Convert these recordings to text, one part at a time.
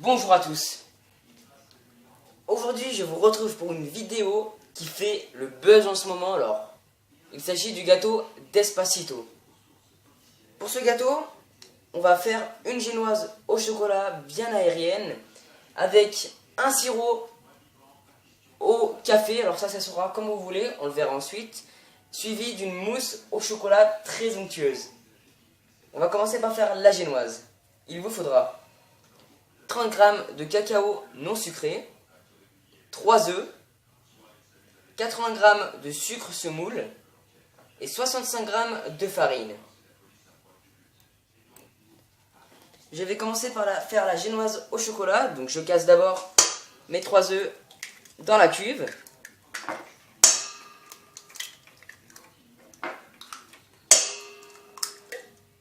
Bonjour à tous. Aujourd'hui je vous retrouve pour une vidéo qui fait le buzz en ce moment. Alors, il s'agit du gâteau Despacito. Pour ce gâteau, on va faire une génoise au chocolat bien aérienne avec un sirop au café. Alors ça sera comme vous voulez, on le verra ensuite. Suivi d'une mousse au chocolat très onctueuse. On va commencer par faire la génoise. Il vous faudra 30 g de cacao non sucré, 3 œufs, 80 g de sucre semoule et 65 g de farine. Je vais commencer par faire la génoise au chocolat. Donc je casse d'abord mes 3 œufs dans la cuve.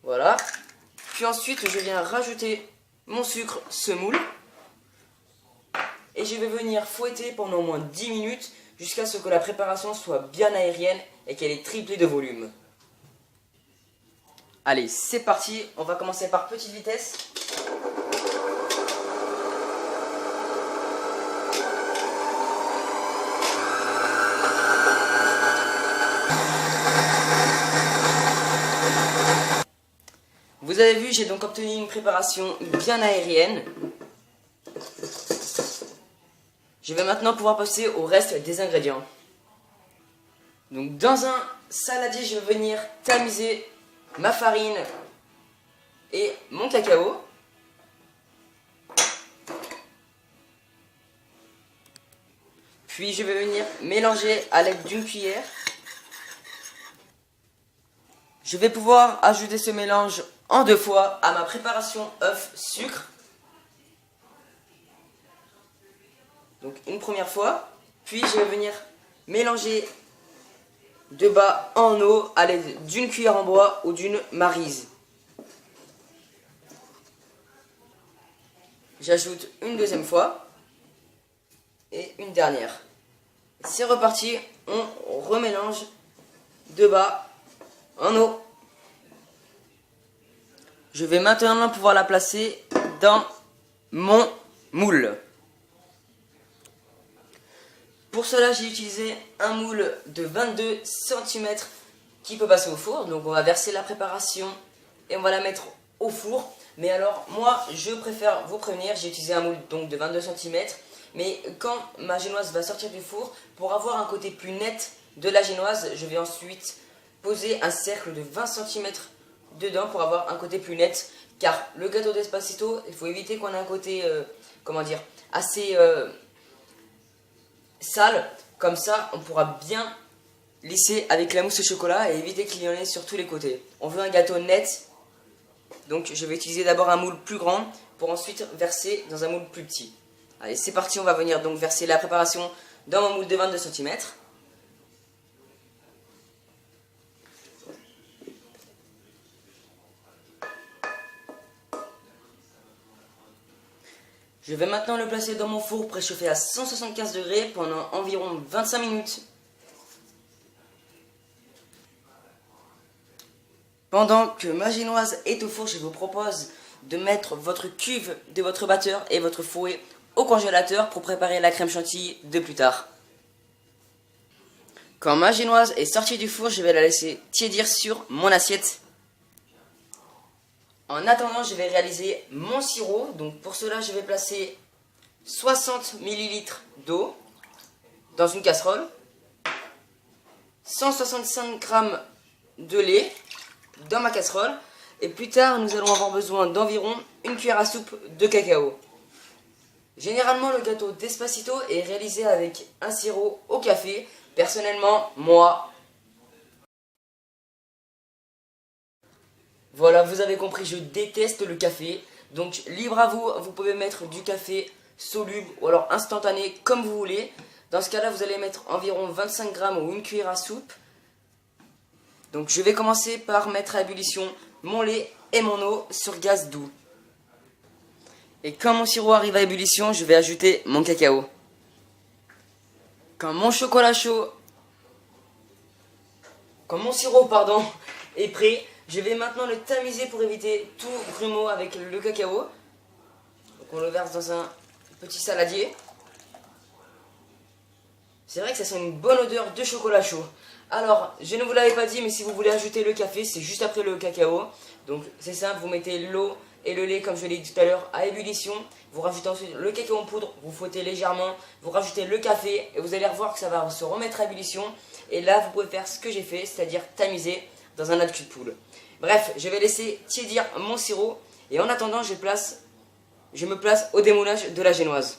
Voilà. Puis ensuite je viens rajouter mon sucre semoule. Et je vais venir fouetter pendant au moins 10 minutes jusqu'à ce que la préparation soit bien aérienne et qu'elle ait triplé de volume. Allez, c'est parti, on va commencer par petite vitesse. Vous avez vu, j'ai donc obtenu une préparation bien aérienne. Je vais maintenant pouvoir passer au reste des ingrédients. Donc dans un saladier, je vais venir tamiser ma farine et mon cacao. Puis je vais venir mélanger à l'aide d'une cuillère. Je vais pouvoir ajouter ce mélange en 2 fois à ma préparation œuf-sucre. Donc une première fois, puis je vais venir mélanger de bas en haut à l'aide d'une cuillère en bois ou d'une maryse. J'ajoute une deuxième fois et une dernière. C'est reparti, on remélange de bas en haut. Je vais maintenant pouvoir la placer dans mon moule. Pour cela, j'ai utilisé un moule de 22 cm qui peut passer au four. Donc on va verser la préparation et on va la mettre au four. Mais alors moi, je préfère vous prévenir, j'ai utilisé un moule donc de 22 cm. Mais quand ma génoise va sortir du four, pour avoir un côté plus net de la génoise, je vais ensuite poser un cercle de 20 cm dedans pour avoir un côté plus net. Car le gâteau Despacito, il faut éviter qu'on ait un côté, assez sale. Comme ça, on pourra bien lisser avec la mousse au chocolat et éviter qu'il y en ait sur tous les côtés. On veut un gâteau net, donc je vais utiliser d'abord un moule plus grand pour ensuite verser dans un moule plus petit. Allez, c'est parti, on va venir donc verser la préparation dans mon moule de 22 cm. Je vais maintenant le placer dans mon four préchauffé à 175 degrés pendant environ 25 minutes. Pendant que ma génoise est au four, je vous propose de mettre votre cuve de votre batteur et votre fouet au congélateur pour préparer la crème chantilly de plus tard. Quand ma génoise est sortie du four, je vais la laisser tiédir sur mon assiette. En attendant, je vais réaliser mon sirop. Donc pour cela, je vais placer 60 ml d'eau dans une casserole, 165 g de lait dans ma casserole, et plus tard, nous allons avoir besoin d'environ une cuillère à soupe de cacao. Généralement, le gâteau Despacito est réalisé avec un sirop au café. Personnellement, moi... Voilà, vous avez compris, je déteste le café. Donc, libre à vous, vous pouvez mettre du café soluble ou alors instantané, comme vous voulez. Dans ce cas-là, vous allez mettre environ 25 g ou une cuillère à soupe. Donc, je vais commencer par mettre à ébullition mon lait et mon eau sur gaz doux. Et quand mon sirop arrive à ébullition, je vais ajouter mon cacao. Quand mon sirop est prêt, je vais maintenant le tamiser pour éviter tout grumeau avec le cacao. on le verse dans un petit saladier. C'est vrai que ça sent une bonne odeur de chocolat chaud. Alors, je ne vous l'avais pas dit, mais si vous voulez ajouter le café, c'est juste après le cacao. Donc c'est simple, vous mettez l'eau et le lait, comme je l'ai dit tout à l'heure, à ébullition. Vous rajoutez ensuite le cacao en poudre, vous fouettez légèrement, vous rajoutez le café et vous allez revoir que ça va se remettre à ébullition. Et là, vous pouvez faire ce que j'ai fait, c'est-à-dire tamiser dans un autre cul de poule. Bref, je vais laisser tiédir mon sirop et en attendant, je me place au démoulage de la génoise.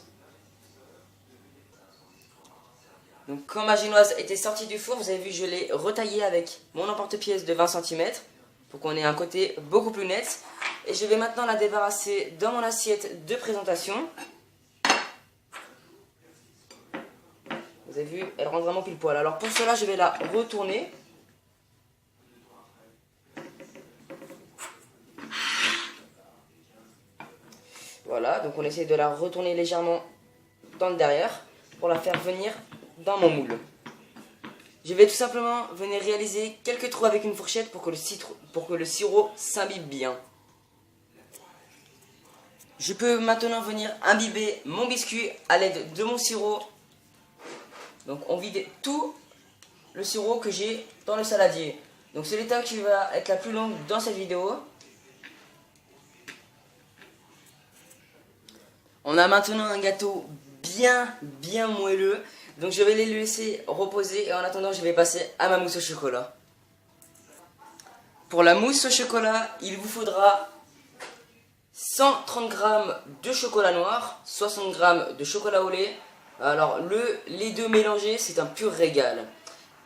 Donc quand ma génoise était sortie du four, vous avez vu, je l'ai retaillée avec mon emporte-pièce de 20 cm pour qu'on ait un côté beaucoup plus net. Et je vais maintenant la débarrasser dans mon assiette de présentation. Vous avez vu, elle rentre vraiment pile poil. Alors pour cela, je vais la retourner. Voilà, donc on essaie de la retourner légèrement dans le derrière pour la faire venir dans mon moule. Je vais tout simplement venir réaliser quelques trous avec une fourchette pour que le sirop s'imbibe bien. Je peux maintenant venir imbiber mon biscuit à l'aide de mon sirop. Donc on vide tout le sirop que j'ai dans le saladier. Donc c'est l'étape qui va être la plus longue dans cette vidéo. On a maintenant un gâteau bien moelleux. Donc je vais les laisser reposer et en attendant je vais passer à ma mousse au chocolat. Pour la mousse au chocolat, il vous faudra 130 g de chocolat noir, 60 g de chocolat au lait. Alors les deux mélangés, c'est un pur régal.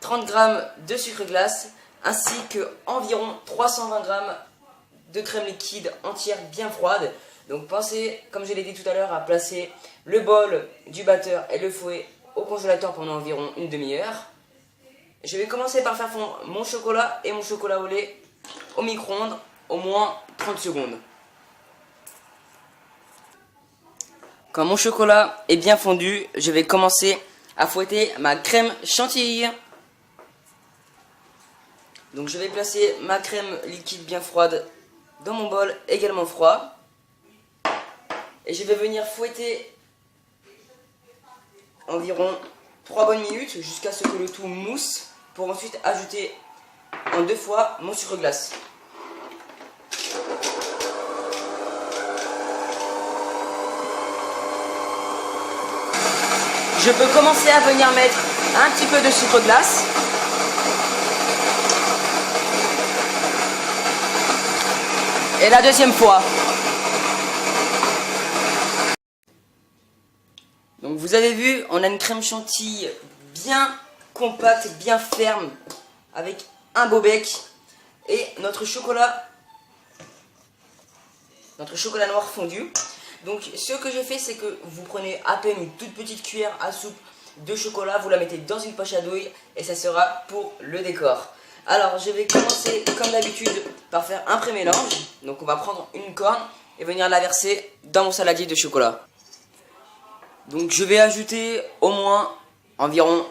30 g de sucre glace ainsi que environ 320 g de crème liquide entière bien froide. Donc pensez, comme je l'ai dit tout à l'heure, à placer le bol du batteur et le fouet au congélateur pendant environ une demi-heure. Je vais commencer par faire fondre mon chocolat et mon chocolat au lait au micro-ondes au moins 30 secondes. Quand mon chocolat est bien fondu, je vais commencer à fouetter ma crème chantilly. Donc je vais placer ma crème liquide bien froide dans mon bol également froid. Et je vais venir fouetter environ 3 bonnes minutes jusqu'à ce que le tout mousse pour ensuite ajouter en 2 fois mon sucre glace. Je peux commencer à venir mettre un petit peu de sucre glace. Et la deuxième fois. Donc vous avez vu, on a une crème chantilly bien compacte, bien ferme, avec un beau bec. Et notre chocolat noir fondu. Donc ce que je fais, c'est que vous prenez à peine une toute petite cuillère à soupe de chocolat, vous la mettez dans une poche à douille et ça sera pour le décor. Alors je vais commencer comme d'habitude par faire un pré-mélange. Donc on va prendre une corne et venir la verser dans mon saladier de chocolat. Donc je vais ajouter au moins environ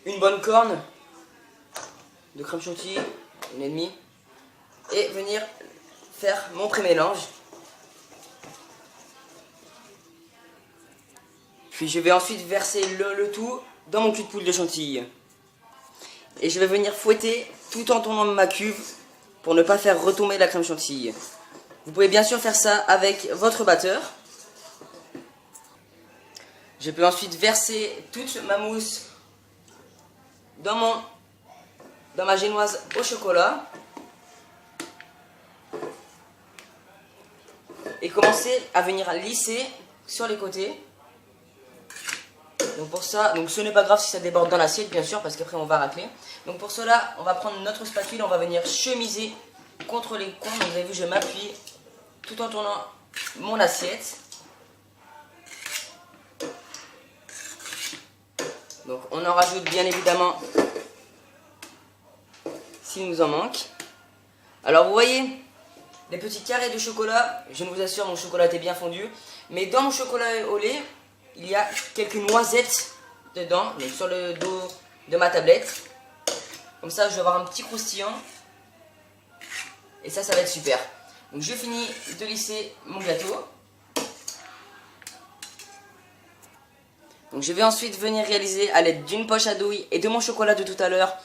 une bonne corne de crème chantilly, une et demie, et venir faire mon pré-mélange. Puis je vais ensuite verser le tout dans mon cul de poule de chantilly. Et je vais venir fouetter tout en tournant ma cuve pour ne pas faire retomber la crème chantilly. Vous pouvez bien sûr faire ça avec votre batteur. Je peux ensuite verser toute ma mousse dans ma génoise au chocolat. Et commencer à venir lisser sur les côtés. Donc pour ça, ce n'est pas grave si ça déborde dans l'assiette bien sûr parce qu'après on va racler. Donc pour cela, on va prendre notre spatule, on va venir chemiser contre les coins. Vous avez vu, je m'appuie tout en tournant mon assiette. Donc on en rajoute bien évidemment s'il nous en manque. Alors vous voyez, les petits carrés de chocolat, je vous assure mon chocolat est bien fondu. Mais dans mon chocolat au lait, il y a quelques noisettes dedans, donc sur le dos de ma tablette. Comme ça je vais avoir un petit croustillant. Et ça va être super. Donc je finis de lisser mon gâteau. Donc je vais ensuite venir réaliser à l'aide d'une poche à douille et de mon chocolat de tout à l'heure.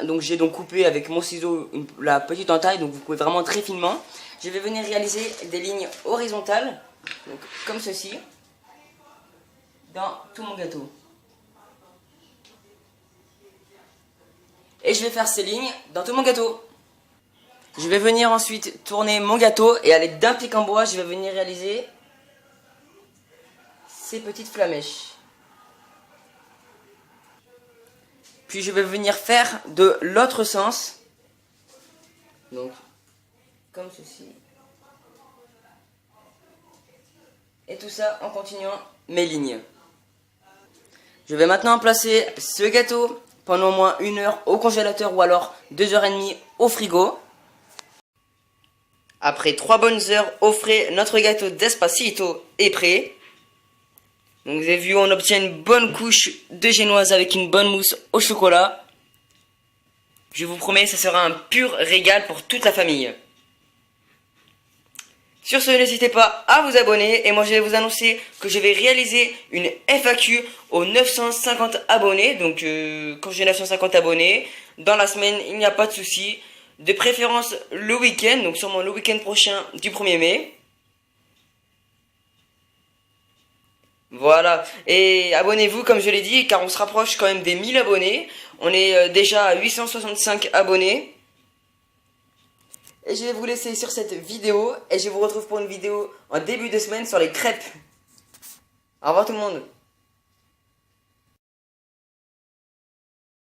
Donc j'ai donc coupé avec mon ciseau la petite entaille, donc vous pouvez vraiment très finement. Je vais venir réaliser des lignes horizontales, donc comme ceci, dans tout mon gâteau. Et je vais faire ces lignes dans tout mon gâteau. Je vais venir ensuite tourner mon gâteau et à l'aide d'un pic en bois, je vais venir réaliser ces petites flamèches. Puis je vais venir faire de l'autre sens. Donc, comme ceci. Et tout ça en continuant mes lignes. Je vais maintenant placer ce gâteau pendant au moins 1 heure au congélateur ou alors 2h30 au frigo. Après 3 bonnes heures au frais, notre gâteau Despacito est prêt. Donc vous avez vu, on obtient une bonne couche de génoise avec une bonne mousse au chocolat. Je vous promets, ce sera un pur régal pour toute la famille. Sur ce, n'hésitez pas à vous abonner et moi je vais vous annoncer que je vais réaliser une FAQ aux 950 abonnés. Donc quand j'ai 950 abonnés, dans la semaine, il n'y a pas de souci. De préférence le week-end, donc sûrement le week-end prochain du 1er mai. Voilà, et abonnez-vous comme je l'ai dit, car on se rapproche quand même des 1000 abonnés. On est déjà à 865 abonnés. Et je vais vous laisser sur cette vidéo, et je vous retrouve pour une vidéo en début de semaine sur les crêpes. Au revoir tout le monde.